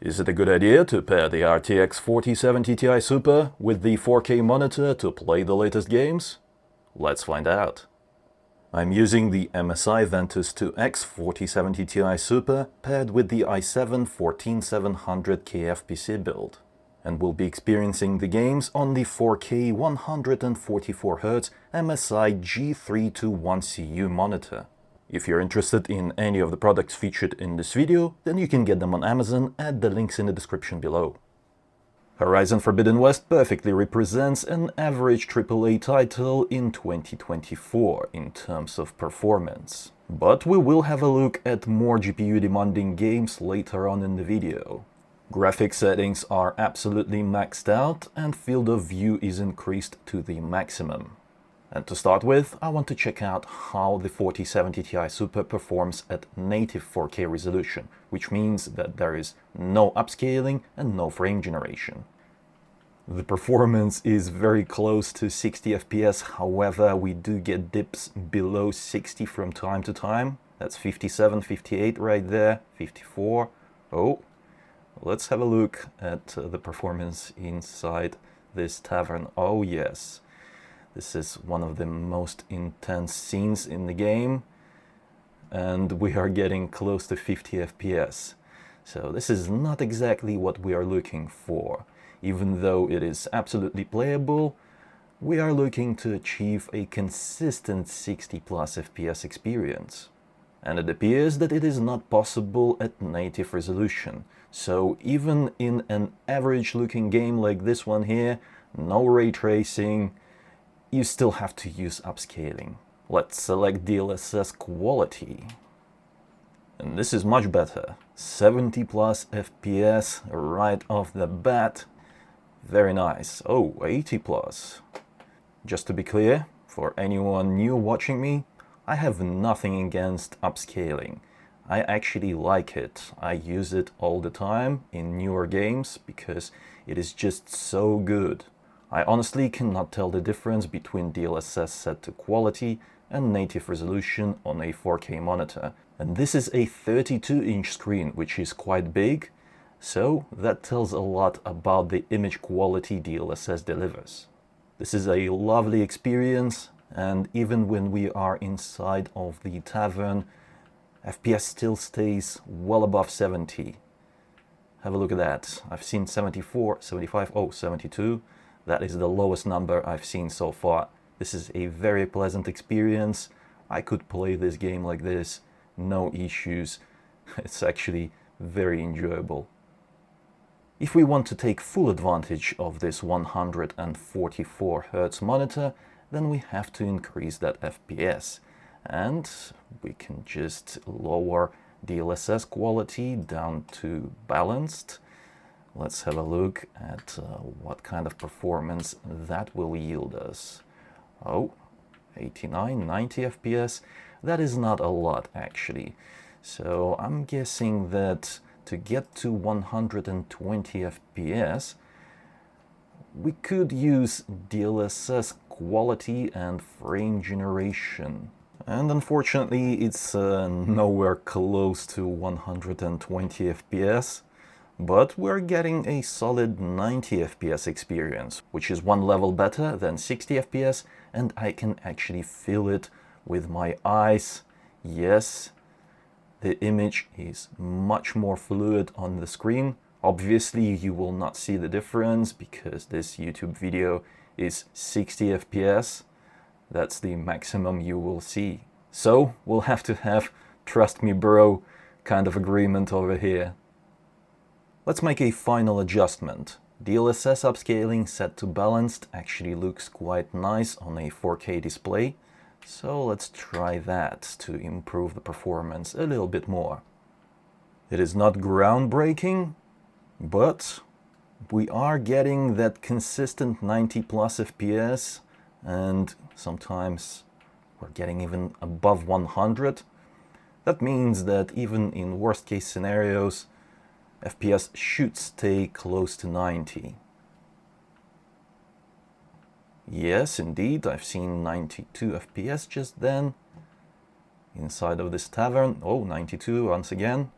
Is it a good idea to pair the RTX 4070 Ti Super with the 4K monitor to play the latest games? Let's find out. I'm using the MSI Ventus 2X 4070 Ti Super paired with the i7-14700K FPC build, and we'll be experiencing the games on the 4K 144Hz MSI G321CU monitor. If you're interested in any of the products featured in this video, then you can get them on Amazon at the links in the description below. Horizon Forbidden West perfectly represents an average AAA title in 2024 in terms of performance. But we will have a look at more GPU-demanding games later on in the video. Graphics settings are absolutely maxed out and field of view is increased to the maximum. And to start with, I want to check out how the 4070 Ti Super performs at native 4K resolution, which means that there is no upscaling and no frame generation. The performance is very close to 60 FPS, however, we do get dips below 60 from time to time. That's 57, 58 right there, 54. Oh, let's have a look at the performance inside this tavern. Oh yes. This is one of the most intense scenes in the game, and we are getting close to 50 FPS. So this is not exactly what we are looking for. Even though it is absolutely playable, we are looking to achieve a consistent 60+ FPS experience. And it appears that it is not possible at native resolution. So even in an average-looking game like this one here, no ray tracing, you still have to use upscaling. Let's select DLSS quality. And this is much better. 70+ FPS right off the bat. Very nice. Oh, 80+. Just to be clear, for anyone new watching me, I have nothing against upscaling. I actually like it. I use it all the time in newer games because it is just so good. I honestly cannot tell the difference between DLSS set to quality and native resolution on a 4K monitor. And this is a 32-inch screen, which is quite big, so that tells a lot about the image quality DLSS delivers. This is a lovely experience, and even when we are inside of the tavern, FPS still stays well above 70. Have a look at that. I've seen 74, 75, oh, 72. That is the lowest number I've seen so far. This is a very pleasant experience. I could play this game like this, no issues. It's actually very enjoyable. If we want to take full advantage of this 144Hz monitor, then we have to increase that FPS. And we can just lower DLSS quality down to balanced. Let's have a look at what kind of performance that will yield us. Oh, 89, 90 FPS. That is not a lot actually. So I'm guessing that to get to 120 FPS, we could use DLSS quality and frame generation. And unfortunately, it's nowhere close to 120 FPS. But we're getting a solid 90 FPS experience, which is one level better than 60 FPS, and I can actually feel it with my eyes. Yes, the image is much more fluid on the screen. Obviously, you will not see the difference because this YouTube video is 60 FPS. That's the maximum you will see. So we'll have to have trust me bro kind of agreement over here. Let's make a final adjustment. DLSS upscaling set to balanced actually looks quite nice on a 4K display, so let's try that to improve the performance a little bit more. It is not groundbreaking, but we are getting that consistent 90+ FPS, and sometimes we're getting even above 100. That means that even in worst case scenarios, FPS should stay close to 90. Yes, indeed, I've seen 92 FPS just then. Inside of this tavern, oh, 92 once again.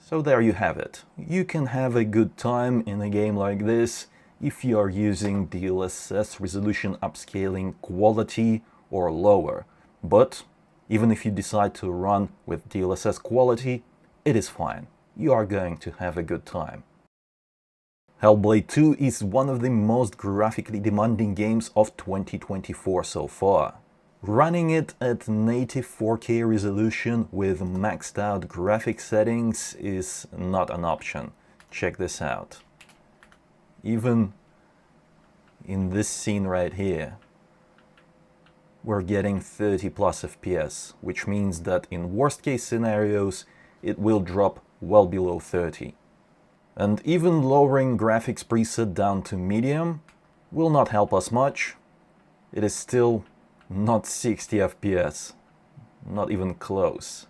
So there you have it. You can have a good time in a game like this if you are using DLSS resolution upscaling quality or lower. But even if you decide to run with DLSS quality, it is fine. You are going to have a good time. Hellblade 2 is one of the most graphically demanding games of 2024 so far. Running it at native 4K resolution with maxed out graphic settings is not an option. Check this out. Even in this scene right here, we're getting 30 plus FPS, which means that in worst case scenarios, it will drop well below 30. And even lowering graphics preset down to medium will not help us much. It is still not 60 FPS, not even close.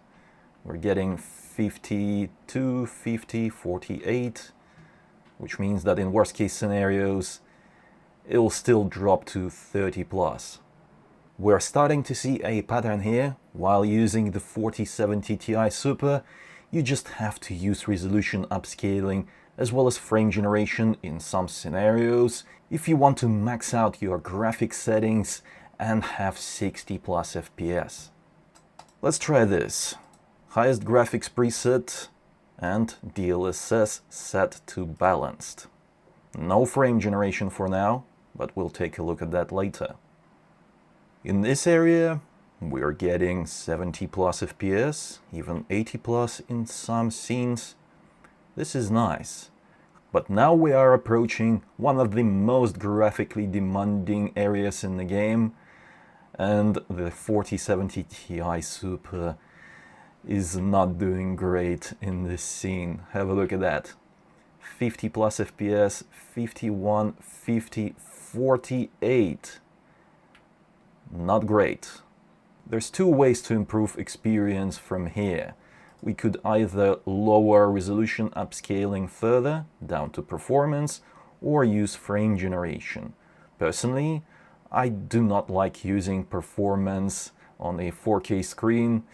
We're getting 52, 50, 48, which means that in worst case scenarios, it will still drop to 30 plus. We're starting to see a pattern here. While using the 4070 Ti Super, you just have to use resolution upscaling as well as frame generation in some scenarios if you want to max out your graphic settings and have 60 plus FPS. Let's try this. Highest graphics preset and DLSS set to balanced. No frame generation for now, but we'll take a look at that later. In this area, we're getting 70 plus FPS, even 80 plus in some scenes. This is nice. But now we are approaching one of the most graphically demanding areas in the game, and the 4070 Ti Super is not doing great in this scene. Have a look at that. 50 plus FPS, 51, 50, 48. Not great. There's two ways to improve experience from here. We could either lower resolution upscaling further, down to performance, or use frame generation. Personally, I do not like using performance on a 4K screen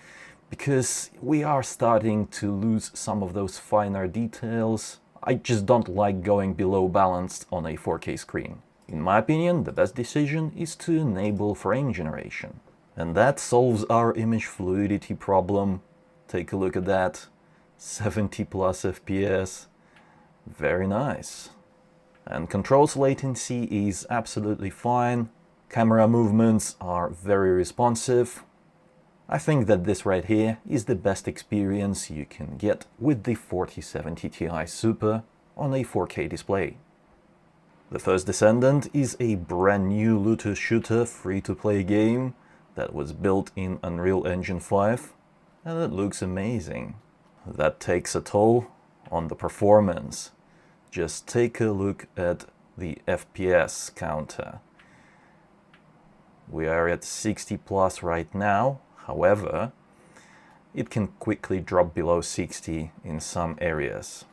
because we are starting to lose some of those finer details. I just don't like going below balanced on a 4K screen. In my opinion, the best decision is to enable frame generation. And that solves our image fluidity problem. Take a look at that. 70 plus FPS. Very nice. And controls latency is absolutely fine. Camera movements are very responsive. I think that this right here is the best experience you can get with the 4070 Ti Super on a 4K display. The First Descendant is a brand new looter shooter free-to-play game that was built in Unreal Engine 5, and it looks amazing. That takes a toll on the performance. Just take a look at the FPS counter. We are at 60 plus right now, however, it can quickly drop below 60 in some areas.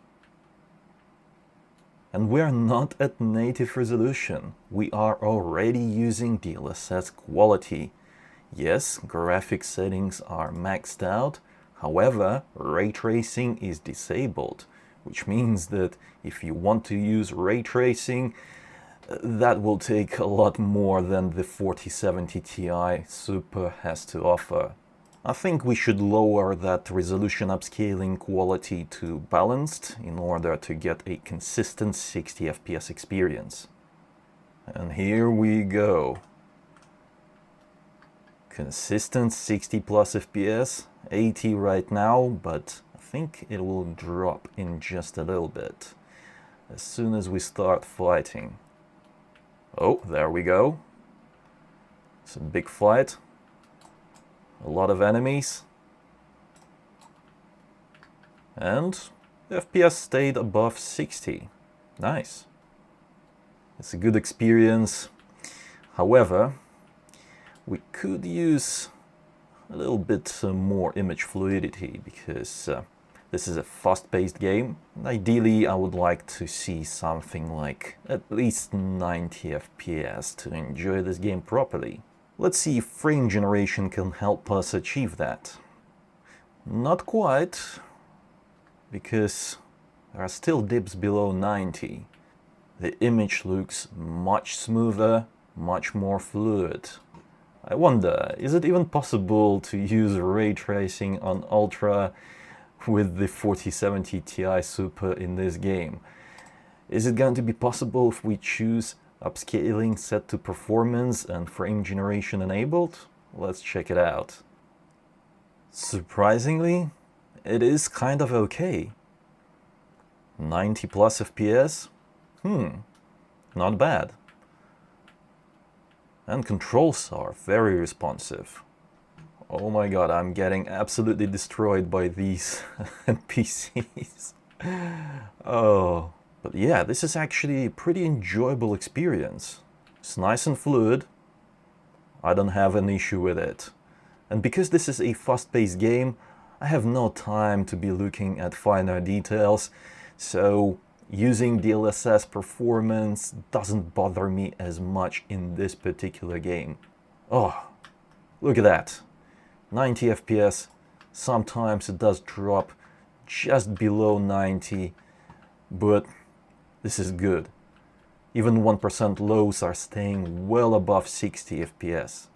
And we're not at native resolution. We are already using DLSS quality. Yes, graphics settings are maxed out, however, ray tracing is disabled, which means that if you want to use ray tracing, that will take a lot more than the 4070 Ti Super has to offer. I think we should lower that resolution upscaling quality to balanced in order to get a consistent 60 FPS experience. And here we go. Consistent 60 plus FPS, 80 right now, but I think it will drop in just a little bit as soon as we start fighting. Oh, there we go. It's a big fight. A lot of enemies. And the FPS stayed above 60. Nice. It's a good experience. However, we could use a little bit more image fluidity because this is a fast-paced game. And ideally, I would like to see something like at least 90 FPS to enjoy this game properly. Let's see if frame generation can help us achieve that. Not quite. because there are still dips below 90. The image looks much smoother, much more fluid. I wonder, is it even possible to use ray tracing on Ultra with the 4070 Ti Super in this game? Is it going to be possible if we choose upscaling set to performance and frame generation enabled? Let's check it out. Surprisingly, it is kind of okay. 90 plus FPS? Not bad. And controls are very responsive. Oh my god, I'm getting absolutely destroyed by these NPCs. Oh, but yeah, this is actually a pretty enjoyable experience. It's nice and fluid. I don't have an issue with it. And because this is a fast-paced game, I have no time to be looking at finer details, so using DLSS performance doesn't bother me as much in this particular game. Oh, look at that. 90 FPS, sometimes it does drop just below 90, but this is good. Even 1% lows are staying well above 60 FPS.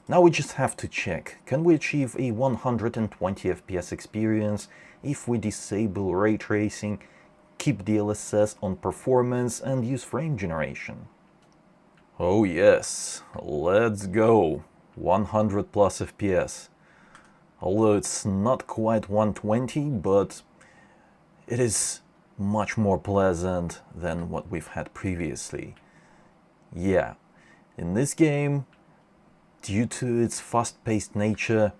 Now we just have to check, can we achieve a 120 FPS experience if we disable ray tracing, keep DLSS on performance and use frame generation? Oh yes, let's go! 100 plus FPS. Although it's not quite 120, but it is much more pleasant than what we've had previously. Yeah, in this game, due to its fast-paced nature,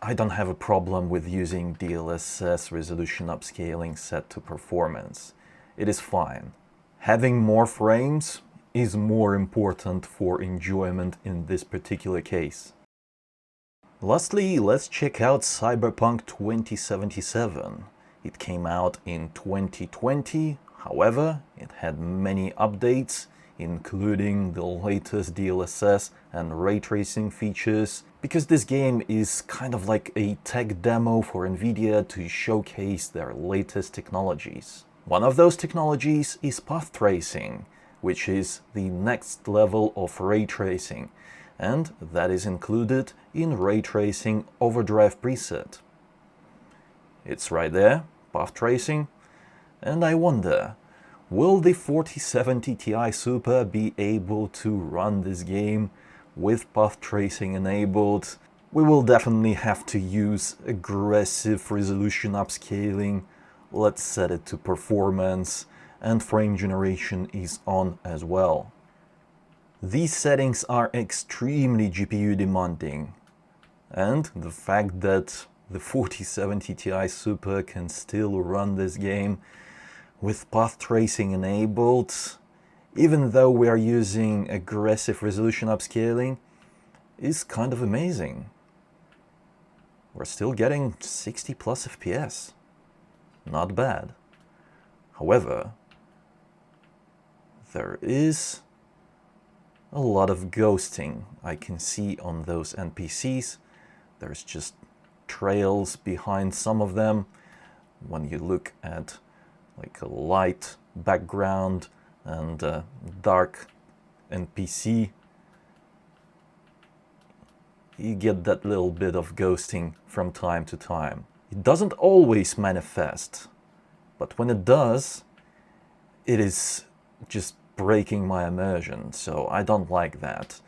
I don't have a problem with using DLSS resolution upscaling set to performance. It is fine. Having more frames is more important for enjoyment in this particular case. Lastly, let's check out Cyberpunk 2077. It came out in 2020, however, it had many updates, including the latest DLSS and ray tracing features, because this game is kind of like a tech demo for Nvidia to showcase their latest technologies. One of those technologies is path tracing, which is the next level of ray tracing, and that is included in Ray Tracing Overdrive preset. It's right there, path tracing, and I wonder, will the 4070 Ti Super be able to run this game with path tracing enabled? We will definitely have to use aggressive resolution upscaling. Let's set it to performance, and frame generation is on as well. These settings are extremely GPU demanding, and the fact that the 4070 Ti Super can still run this game with path tracing enabled, even though we are using aggressive resolution upscaling, is kind of amazing. We're still getting 60 plus FPS. Not bad. However, there is a lot of ghosting I can see on those NPCs. There's just trails behind some of them. When you look at like a light background and a dark NPC, you get that little bit of ghosting from time to time. It doesn't always manifest, but when it does, it is just breaking my immersion, so I don't like that.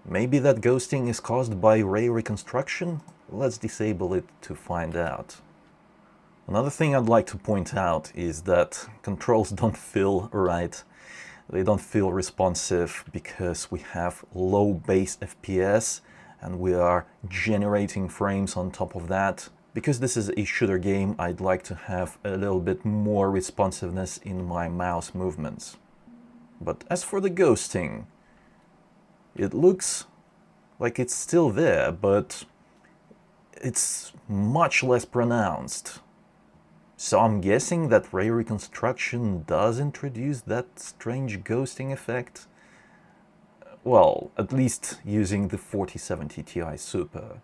Maybe that ghosting is caused by ray reconstruction? Let's disable it to find out. Another thing I'd like to point out is that controls don't feel right. They don't feel responsive because we have low base FPS and we are generating frames on top of that. Because this is a shooter game, I'd like to have a little bit more responsiveness in my mouse movements. But as for the ghosting, it looks like it's still there, but it's much less pronounced. So I'm guessing that ray reconstruction does introduce that strange ghosting effect. Well, at least using the 4070 Ti Super.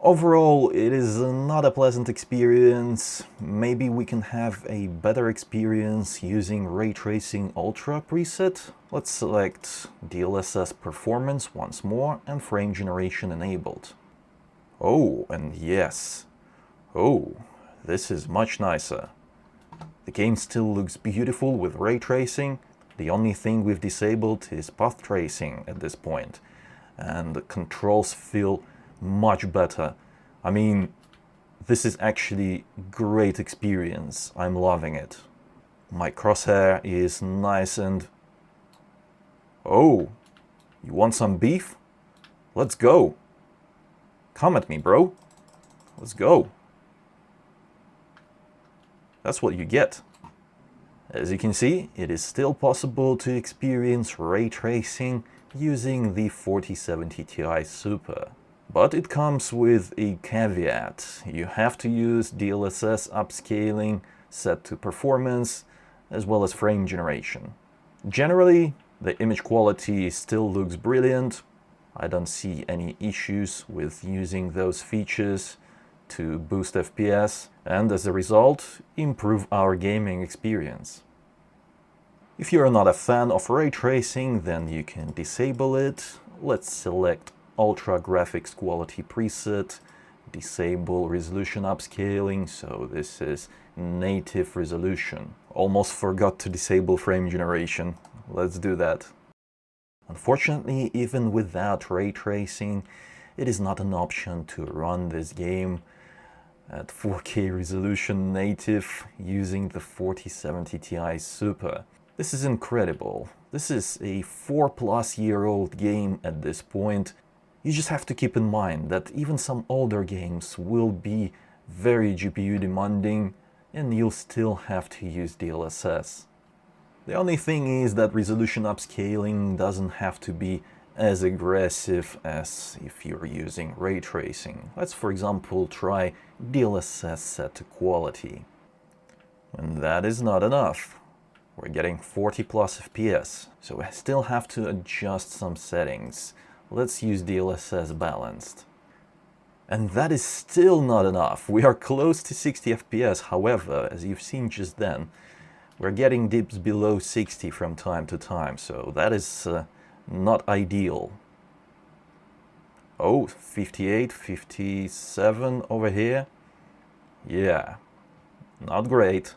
Overall, it is not a pleasant experience. Maybe we can have a better experience using Ray Tracing Ultra preset. Let's select DLSS Performance once more and frame generation enabled. Oh, and yes. Oh, this is much nicer. The game still looks beautiful with ray tracing. The only thing we've disabled is path tracing at this point, and the controls feel much better. I mean, this is actually great experience. I'm loving it. My crosshair is nice and... Oh, you want some beef? Let's go. Come at me, bro. Let's go. That's what you get. As you can see, it is still possible to experience ray tracing using the 4070 Ti Super. But it comes with a caveat. You have to use DLSS upscaling set to performance, as well as frame generation. Generally, the image quality still looks brilliant. I don't see any issues with using those features to boost FPS and, as a result, improve our gaming experience. If you're not a fan of ray tracing, then you can disable it. Let's select Ultra Graphics Quality preset, disable resolution upscaling, so this is native resolution. Almost forgot to disable frame generation. Let's do that. Unfortunately, even without ray tracing, it is not an option to run this game at 4K resolution native using the 4070 Ti Super. This is incredible. This is a 4+ year-old game at this point. You just have to keep in mind that even some older games will be very GPU demanding and you'll still have to use DLSS. The only thing is that resolution upscaling doesn't have to be as aggressive as if you're using ray tracing. Let's, for example, try DLSS set to quality. And that is not enough. We're getting 40+ FPS, so I still have to adjust some settings. Let's use DLSS balanced. And that is still not enough. We are close to 60 FPS, however, as you've seen just then, we're getting dips below 60 from time to time, so that is not ideal. Oh, 58, 57 over here. Yeah, not great.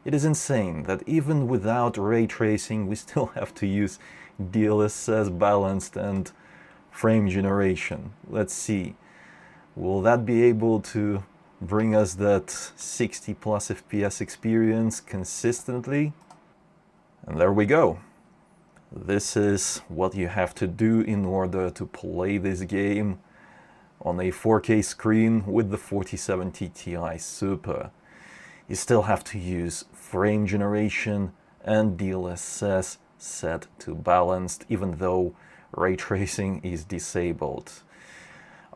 It is insane that even without ray tracing, we still have to use DLSS balanced and frame generation. Let's see. Will that be able to bring us that 60+ FPS experience consistently? And there we go. This is what you have to do in order to play this game on a 4K screen with the 4070 Ti Super. You still have to use frame generation and DLSS set to balanced, even though ray tracing is disabled.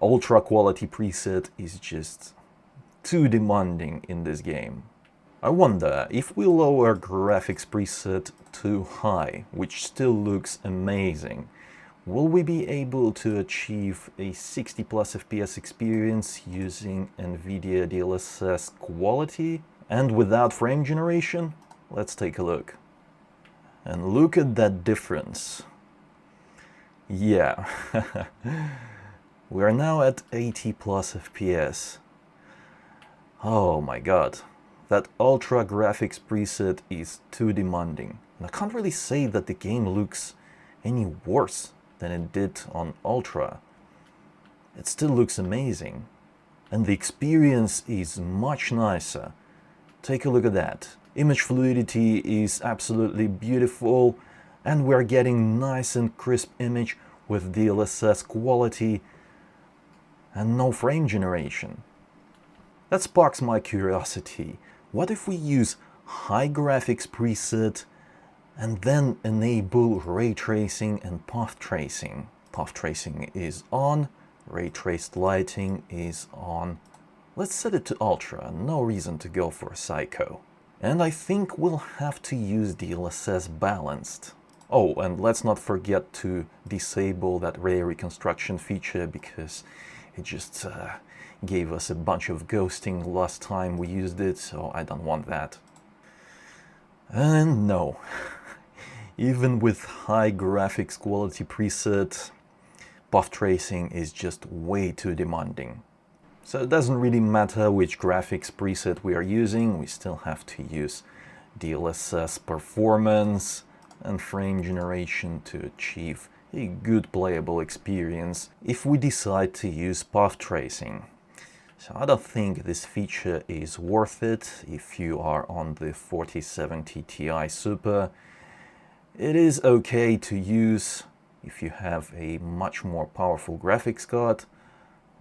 Ultra quality preset is just too demanding in this game. I wonder if we lower graphics preset too high, which still looks amazing, will we be able to achieve a 60+ FPS experience using NVIDIA DLSS quality and without frame generation? Let's take a look. And look at that difference. Yeah, we are now at 80+ FPS. Oh my god, that ultra graphics preset is too demanding. And I can't really say that the game looks any worse than it did on ultra. It still looks amazing. And the experience is much nicer. Take a look at that. Image fluidity is absolutely beautiful, and we're getting nice and crisp image with DLSS quality and no frame generation. That sparks my curiosity. What if we use high graphics preset and then enable ray tracing and path tracing? Path tracing is on, ray traced lighting is on. Let's set it to ultra, no reason to go for psycho. And I think we'll have to use DLSS balanced. Oh, and let's not forget to disable that ray reconstruction feature, because It just gave us a bunch of ghosting last time we used it, so I don't want that. And no, even with high graphics quality preset, path tracing is just way too demanding. So it doesn't really matter which graphics preset we are using, we still have to use DLSS performance and frame generation to achieve a good playable experience if we decide to use path tracing. So I don't think this feature is worth it if you are on the 4070 Ti Super. It is okay to use if you have a much more powerful graphics card,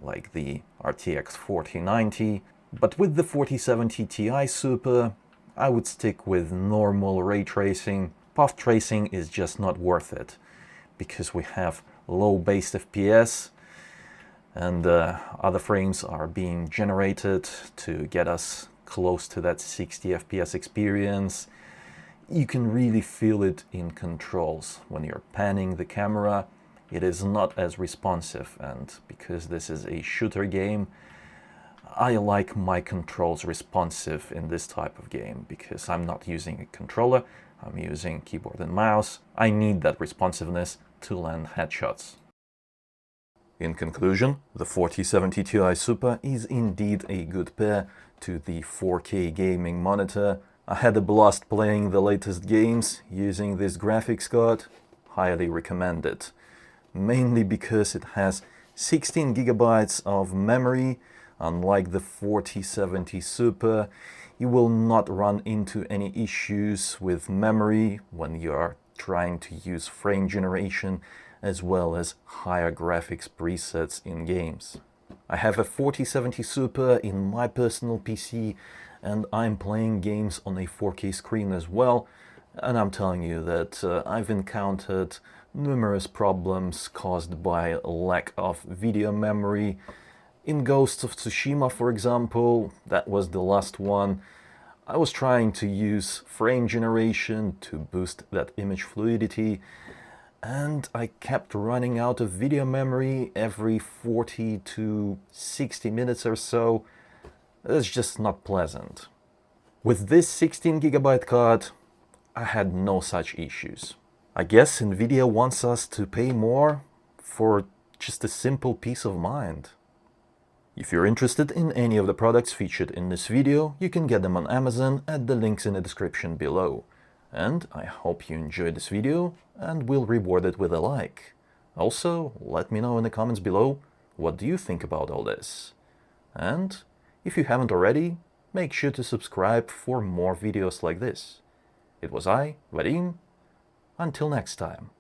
like the RTX 4090, but with the 4070 Ti Super, I would stick with normal ray tracing. Path tracing is just not worth it, because we have low base FPS, and other frames are being generated to get us close to that 60 FPS experience. You can really feel it in controls. When you're panning the camera, it is not as responsive, and because this is a shooter game, I like my controls responsive in this type of game, because I'm not using a controller, I'm using keyboard and mouse. I need that responsiveness to land headshots. In conclusion, the 4070 Ti Super is indeed a good pair to the 4K gaming monitor. I had a blast playing the latest games using this graphics card. Highly recommend it. Mainly because it has 16 GB of memory. Unlike the 4070 Super, you will not run into any issues with memory when you are trying to use frame generation as well as higher graphics presets in games. I have a 4070 Super in my personal PC, and I'm playing games on a 4K screen as well, and I'm telling you that I've encountered numerous problems caused by lack of video memory. In Ghost of Tsushima, for example, that was the last one, I was trying to use frame generation to boost that image fluidity, and I kept running out of video memory every 40 to 60 minutes or so. It's just not pleasant. With this 16 GB card, I had no such issues. I guess Nvidia wants us to pay more for just a simple peace of mind. If you're interested in any of the products featured in this video, you can get them on Amazon at the links in the description below. And I hope you enjoyed this video and will reward it with a like. Also, let me know in the comments below, what do you think about all this? And if you haven't already, make sure to subscribe for more videos like this. It was I, Vadim. Until next time.